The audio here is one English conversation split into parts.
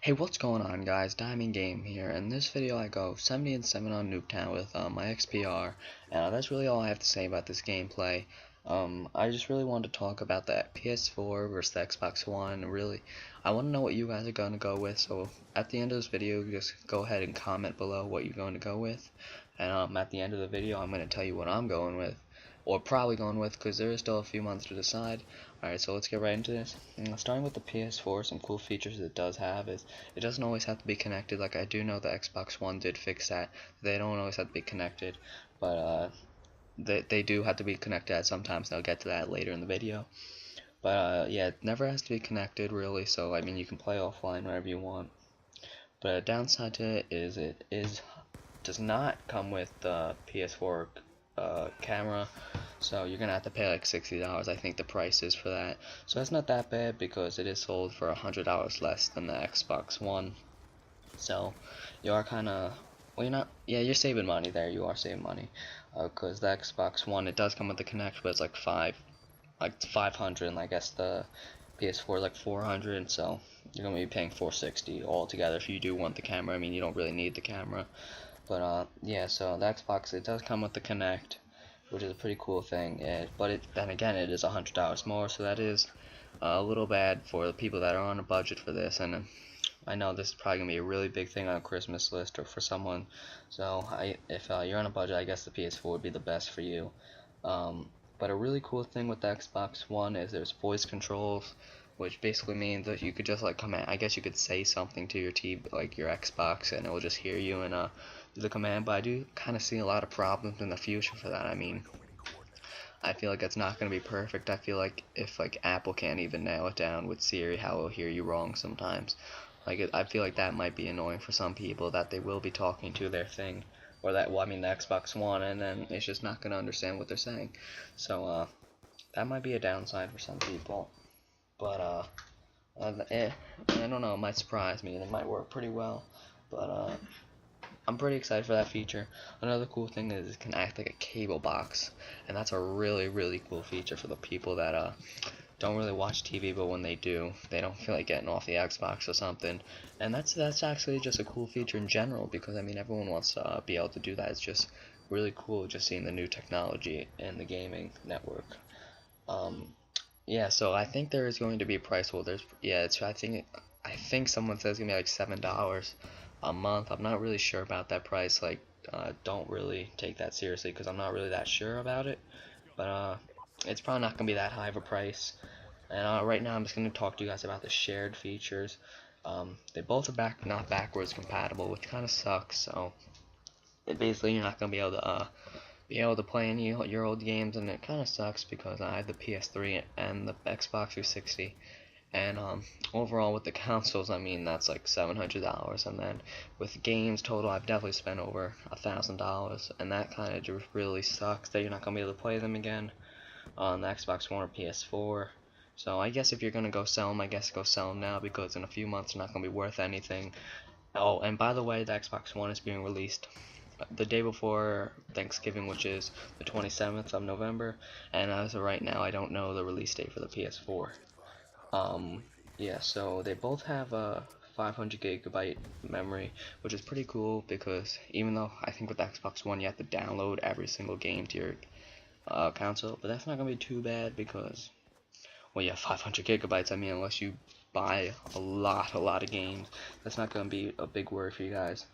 Hey, what's going on, guys? Diamond Game here. In this video, I go 70-7 on Nuketown with my XPR, and that's really all I have to say about this gameplay. I just really wanted to talk about that PS4 versus the Xbox One. Really, I want to know what you guys are going to go with. So at the end of this video, just go ahead and comment below what you're going to go with, and at the end of the video, I'm going to tell you what I'm going with, or probably going with, because there is still a few months to decide. Alright, so let's get right into this. Starting with the PS4, some cool features it does have is it doesn't always have to be connected. Like, I do know the Xbox One did fix that. They don't always have to be connected, but they do have to be connected sometimes. I'll get to that later in the video. But yeah, it never has to be connected really, so I mean you can play offline whenever you want. But a downside to it does not come with the PS4 camera, so you're gonna have to pay like $60. I think the price is for that, so that's not that bad because it is sold for $100 less than the Xbox One. So you are kind of, well, you're not, yeah, you're saving money there. You are saving money because the Xbox One, it does come with the Kinect, but it's like 500, and I guess the PS4 is like 400, so you're gonna be paying 460 altogether if you do want the camera. I mean, you don't really need the camera, but yeah. So the Xbox, it does come with the Kinect, which is a pretty cool thing. But then again, it is $100 more, so that is a little bad for the people that are on a budget for this. And I know this is probably gonna be a really big thing on a Christmas list or for someone. So if you're on a budget, I guess the PS4 would be the best for you. But a really cool thing with the Xbox One is there's voice controls, which basically means that you could just like command. I guess you could say something to your TV, like your Xbox, and it will just hear you and do the command. But I do kind of see a lot of problems in the future for that. I mean, I feel like it's not going to be perfect. I feel like if like Apple can't even nail it down with Siri, how it'll hear you wrong sometimes. Like I feel like that might be annoying for some people, that they will be talking to their thing, or that, well, I mean the Xbox One, and then it's just not going to understand what they're saying. So that might be a downside for some people. But I don't know. It might surprise me, and it might work pretty well. But I'm pretty excited for that feature. Another cool thing is it can act like a cable box, and that's a really cool feature for the people that don't really watch TV, but when they do, they don't feel like getting off the Xbox or something. And that's actually just a cool feature in general, because I mean everyone wants to be able to do that. It's just really cool just seeing the new technology in the gaming network. Yeah, so I think there is going to be price. Well, there's, yeah, I think someone says it's gonna be like $7 a month. I'm not really sure about that price. Like, don't really take that seriously because I'm not really that sure about it. But it's probably not gonna be that high of a price. And right now I'm just gonna talk to you guys about the shared features. They both are not backwards compatible, which kind of sucks. So basically you're not gonna be able to play any of your old games, and it kind of sucks because I have the PS3 and the Xbox 360. And overall with the consoles, I mean that's like $700, and then with games total, I've definitely spent over $1,000, and that kind of just really sucks that you're not gonna be able to play them again on the Xbox One or PS4. So I guess if you're gonna go sell them, I guess go sell them now, because in a few months they're not gonna be worth anything. Oh, and by the way, the Xbox One is being released the day before Thanksgiving, which is the 27th of November, and as of right now, I don't know the release date for the PS4. Yeah, so they both have a 500 gigabyte memory, which is pretty cool, because even though I think with the Xbox One you have to download every single game to your console, but that's not gonna be too bad because, well, yeah, 500 gigabytes. I mean, unless you buy a lot of games, that's not gonna be a big worry for you guys.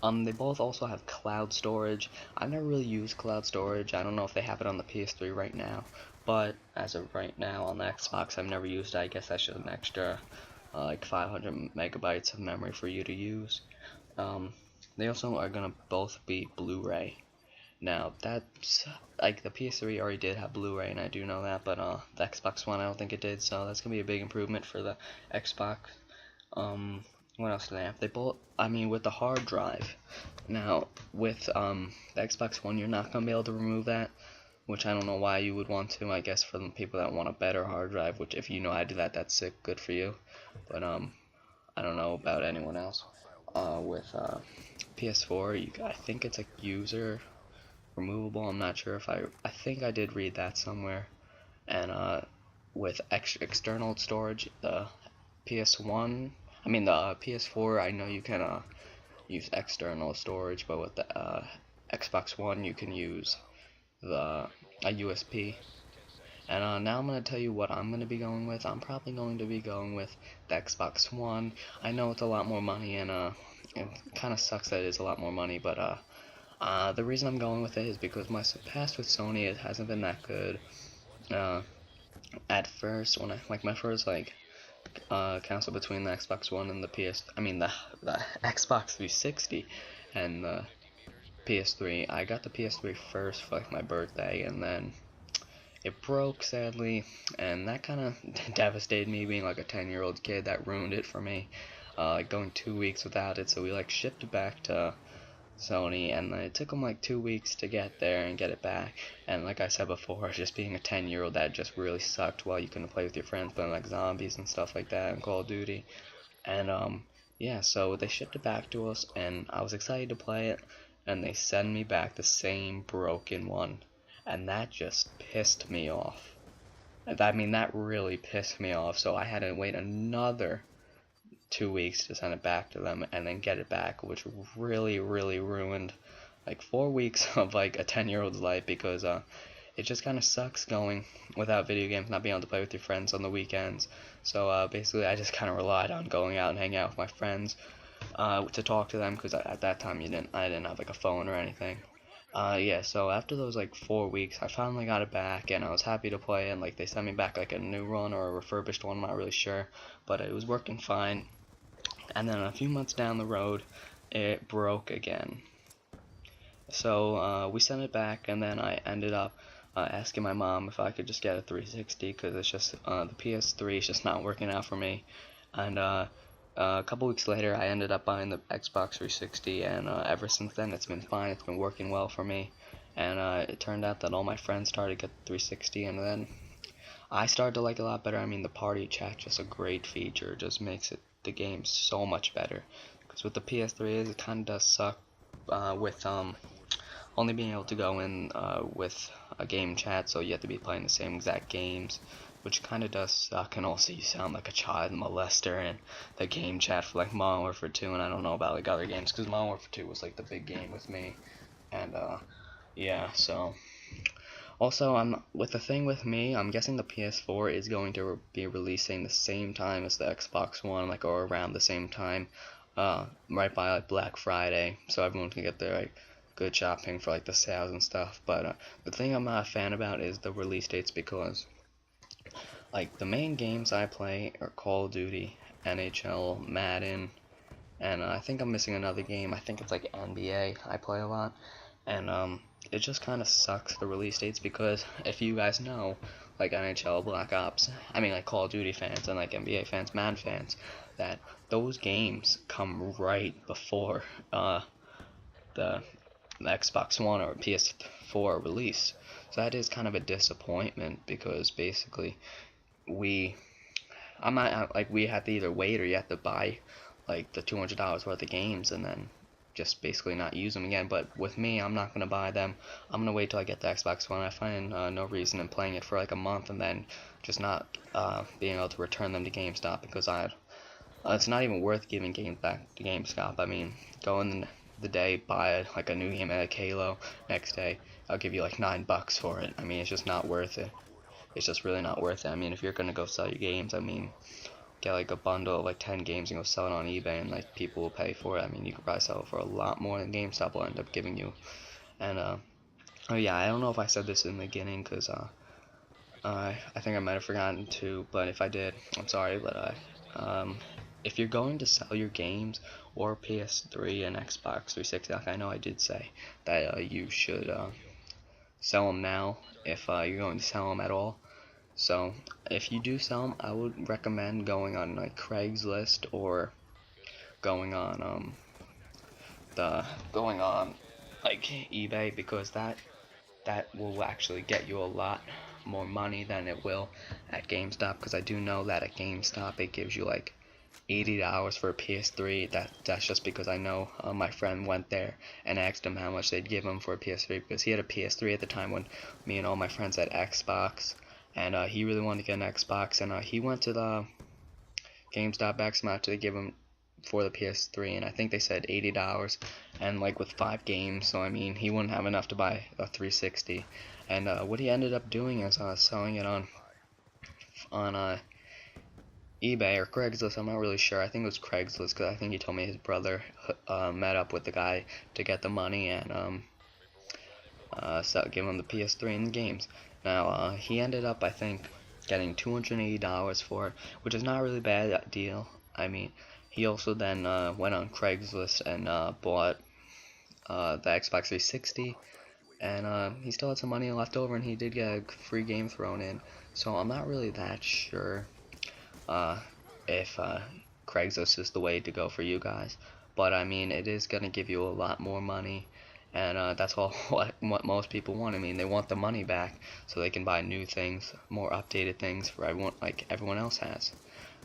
They both also have cloud storage. I've never really used cloud storage. I don't know if they have it on the PS3 right now, but as of right now on the Xbox, I've never used it. I guess that's just an extra like 500 megabytes of memory for you to use. They also are gonna both be Blu-ray. Now that's like the PS3 already did have Blu-ray, and I do know that, but the Xbox One I don't think it did. So that's gonna be a big improvement for the Xbox. What else do they have? They both, I mean, with the hard drive. Now, with the Xbox One, you're not gonna be able to remove that, which I don't know why you would want to. I guess for the people that want a better hard drive, which if you know how to do that, that's sick, good for you. But I don't know about anyone else. With PS4, I think it's a user removable. I'm not sure if I think I did read that somewhere. And with external storage, the PS1 I mean, the PS4, I know you can use external storage, but with the Xbox One, you can use the a USB. And now I'm going to tell you what I'm going to be going with. I'm probably going to be going with the Xbox One. I know it's a lot more money, and it kind of sucks that it's a lot more money, but the reason I'm going with it is because my past with Sony, it hasn't been that good. At first, when I, like, my first, like, console between the Xbox One and the the Xbox 360 and the PS3, I got the PS3 first for, like, my birthday, and then it broke, sadly, and that kind of devastated me, being like a 10-year-old kid. That ruined it for me, like going 2 weeks without it. So we like shipped it back to Sony, and it took them like 2 weeks to get there and get it back. And like I said before, just being a 10-year-old, that just really sucked. While you couldn't play with your friends, playing like zombies and stuff like that and Call of Duty. And yeah, so they shipped it back to us, and I was excited to play it, and they sent me back the same broken one, and that just pissed me off. I mean, that really pissed me off. So I had to wait another 2 weeks to send it back to them and then get it back, which really, really ruined like 4 weeks of like a 10-year-old's life, because it just kind of sucks going without video games, not being able to play with your friends on the weekends. So basically, I just kind of relied on going out and hanging out with my friends to talk to them, because at that time I didn't have like a phone or anything. Yeah, so after those like 4 weeks, I finally got it back, and I was happy to play, and like they sent me back like a new one or a refurbished one, I'm not really sure, but it was working fine. And then a few months down the road, it broke again. So we sent it back, and then I ended up asking my mom if I could just get a 360, because it's just the PS3 is just not working out for me. And a couple weeks later, I ended up buying the Xbox 360, and ever since then, it's been fine. It's been working well for me. And it turned out that all my friends started to get the 360, and then I started to like it a lot better. I mean, the party chat, just a great feature. It just makes the game so much better. Because with the PS3, it kind of does suck with only being able to go in with a game chat, so you have to be playing the same exact games, which kind of does suck. And also, you sound like a child molester in the game chat for like Modern Warfare 2, and I don't know about like other games, because Modern Warfare 2 was like the big game with me. And yeah, so also, with the thing with me, I'm guessing the PS4 is going to be releasing the same time as the Xbox One, like, or around the same time, right by like Black Friday, so everyone can get their like good shopping for like the sales and stuff. But the thing I'm not a fan about is the release dates, because like the main games I play are Call of Duty, NHL, Madden, and I think I'm missing another game. I think it's like NBA I play a lot, and it just kind of sucks, the release dates, because if you guys know, like NHL, Black Ops, I mean like Call of Duty fans and like NBA fans, Madden fans, that those games come right before the Xbox One or PS4 release. So that is kind of a disappointment, because basically we have to either wait, or you have to buy like the $200 worth of games and then just basically not use them again. But with me, I'm not going to buy them. I'm going to wait till I get the Xbox One. I find no reason in playing it for like a month and then just not being able to return them to GameStop, because it's not even worth giving games back to GameStop. I mean, go in the day, buy like a new game like Halo, next day I'll give you like $9 for it. I mean, it's just not worth it. It's just really not worth it. I mean, if you're going to go sell your games, I mean, get like a bundle of like 10 games and go sell it on eBay, and like people will pay for it. I mean, you could probably sell it for a lot more than GameStop will end up giving you. And oh yeah, I don't know if I said this in the beginning, because I think I might have forgotten to, but if I did, I'm sorry. But if you're going to sell your games, or PS3 and Xbox 360, like I know I did say that you should sell them now, if you're going to sell them at all. So if you do sell them, I would recommend going on like Craigslist, or going on like eBay, because that will actually get you a lot more money than it will at GameStop, because I do know that at GameStop it gives you like $80 for a PS3. That's just because I know my friend went there and asked him how much they'd give him for a PS3, because he had a PS3 at the time when me and all my friends had Xbox, and he really wanted to get an Xbox, and he went to GameStop backs him out to give him for the PS3, and I think they said $80, and like with 5 games, so I mean he wouldn't have enough to buy a 360. And what he ended up doing is selling it on eBay or Craigslist. I'm not really sure. I think it was Craigslist because I think he told me his brother met up with the guy to get the money and give him the PS3 and the games. Now he ended up, I think, getting $280 for it, which is not a really bad deal. I mean, he also then went on Craigslist and bought the Xbox 360, and he still had some money left over, and he did get a free game thrown in. So I'm not really that sure if Craigslist is the way to go for you guys, but I mean it is gonna give you a lot more money, and that's all what most people want. I mean, they want the money back so they can buy new things, more updated things for everyone, like everyone else has.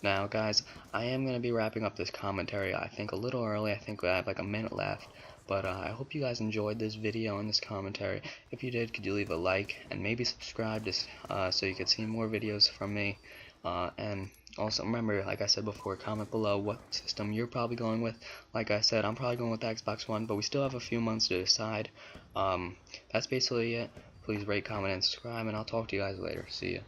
Now guys, I am going to be wrapping up this commentary, I think a little early. I think I have like a minute left, but I hope you guys enjoyed this video and this commentary. If you did, could you leave a like and maybe subscribe to, so you could see more videos from me, and also remember, like I said before, comment below what system you're probably going with. Like I said, I'm probably going with the Xbox One, but we still have a few months to decide. That's basically it. Please rate, comment, and subscribe, and I'll talk to you guys later. See ya.